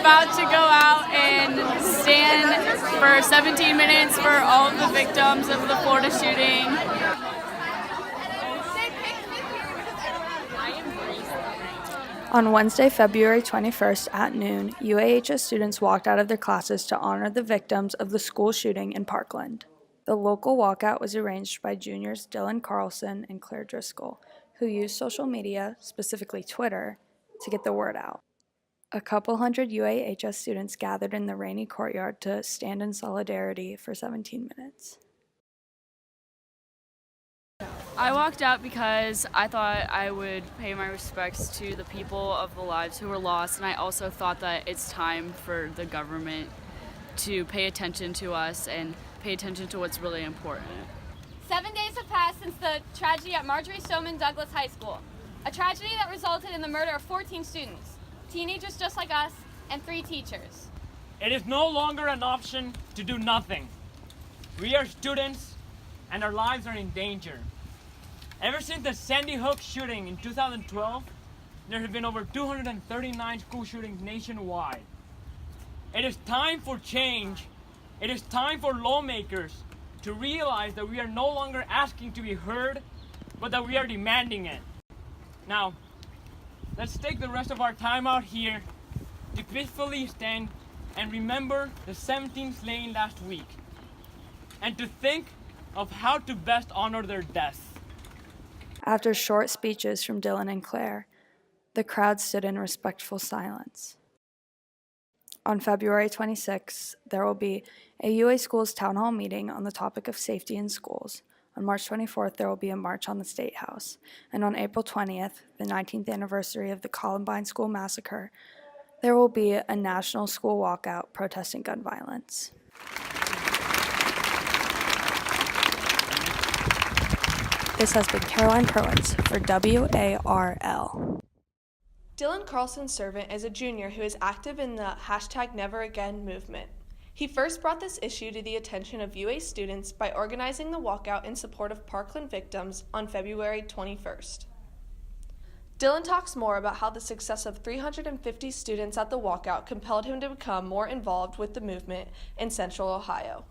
about to go out and stand for 17 minutes for all of the victims of the Florida shooting. On Wednesday, February 21st at noon, UAHS students walked out of their classes to honor the victims of the school shooting in Parkland. The local walkout was arranged by juniors Dylan Carlson and Claire Driscoll, who used social media, specifically Twitter, to get the word out. A couple hundred UAHS students gathered in the rainy courtyard to stand in solidarity for 17 minutes. I walked out because I thought I would pay my respects to the people of the lives who were lost, and I also thought that it's time for the government to pay attention to us and pay attention to what's really important. 7 days have passed since the tragedy at Marjorie Stoneman Douglas High School, a tragedy that resulted in the murder of 14 students, teenagers just like us, and 3 teachers. It is no longer an option to do nothing. We are students, and our lives are in danger. Ever since the Sandy Hook shooting in 2012, there have been over 239 school shootings nationwide. It is time for change. It is time for lawmakers to realize that we are no longer asking to be heard, but that we are demanding it. Now, let's take the rest of our time out here to peacefully stand and remember the 17 slain last week, and to think of how to best honor their deaths. After short speeches from Dylan and Claire, the crowd stood in respectful silence. On February 26th, there will be a UA Schools Town Hall meeting on the topic of safety in schools. On March 24th, there will be a march on the State House. And on April 20th, the 19th anniversary of the Columbine School Massacre, there will be a national school walkout protesting gun violence. This has been Caroline Perwitz for WARL. Dylan Carlson's servant is a junior who is active in the #NeverAgain movement. He first brought this issue to the attention of UA students by organizing the walkout in support of Parkland victims on February 21st. Dylan talks more about how the success of 350 students at the walkout compelled him to become more involved with the movement in Central Ohio.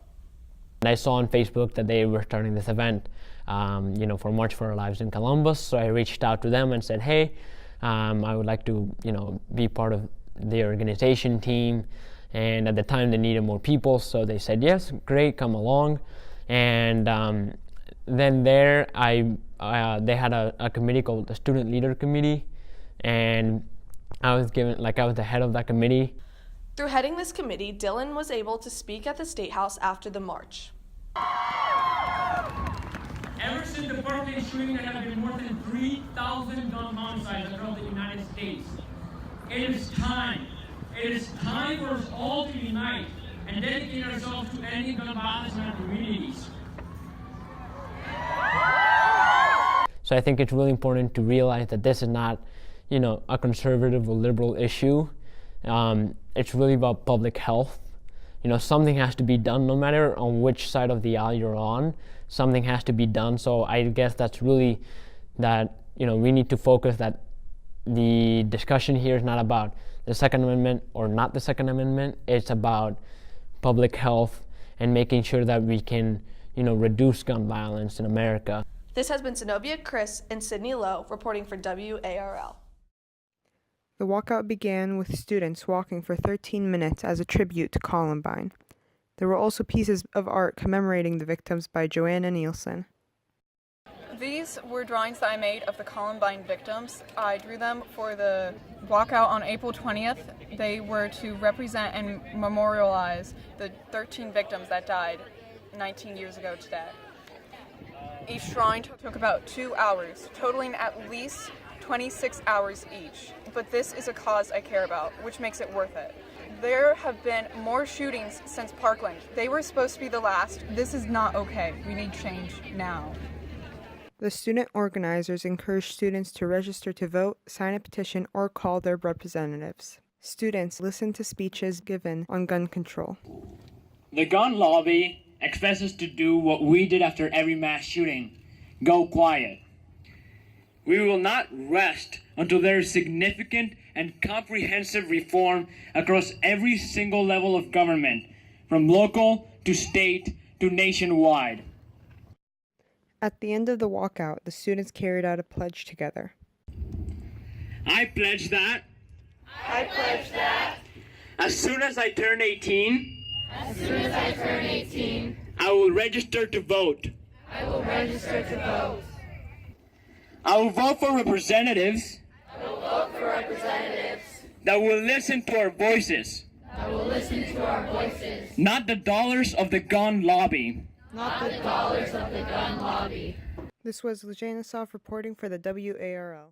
I saw on Facebook that they were starting this event, for March for Our Lives in Columbus. So I reached out to them and said, hey, I would like to, be part of the organization team. And at the time they needed more people, so they said, yes, great, come along. And then there, they had a committee called the Student Leader Committee, and I was the head of that committee. Through heading this committee, Dylan was able to speak at the State House after the march. Ever since the Parkland shooting, there have been more than 3,000 gun homicides across the United States. It is time for us all to unite and dedicate ourselves to ending gun violence in our communities. So I think it's really important to realize that this is not, a conservative or liberal issue. It's really about public health. Something has to be done no matter on which side of the aisle you're on. Something has to be done. So I guess that's really that, we need to focus that the discussion here is not about the Second Amendment or not the Second Amendment. It's about public health and making sure that we can, reduce gun violence in America. This has been Zenobia Chris and Sydney Lowe reporting for WARL. The walkout began with students walking for 13 minutes as a tribute to Columbine. There were also pieces of art commemorating the victims by Joanna Nielsen. These were drawings that I made of the Columbine victims. I drew them for the walkout on April 20th. They were to represent and memorialize the 13 victims that died 19 years ago today. Each drawing took about 2 hours, totaling at least 26 hours each. But this is a cause I care about, which makes it worth it. There have been more shootings since Parkland. They were supposed to be the last. This is not okay. We need change now. The student organizers encouraged students to register to vote, sign a petition, or call their representatives. Students listened to speeches given on gun control. The gun lobby expects us to do what we did after every mass shooting: go quiet. We will not rest until there is significant and comprehensive reform across every single level of government, from local to state to nationwide. At the end of the walkout, the students carried out a pledge together. I pledge that. I pledge that As soon as I turn 18, I will register to vote. I will register to vote. I will vote for representatives that will listen to our voices. Not the dollars of the gun lobby. This was Lejana Soft reporting for the WARL.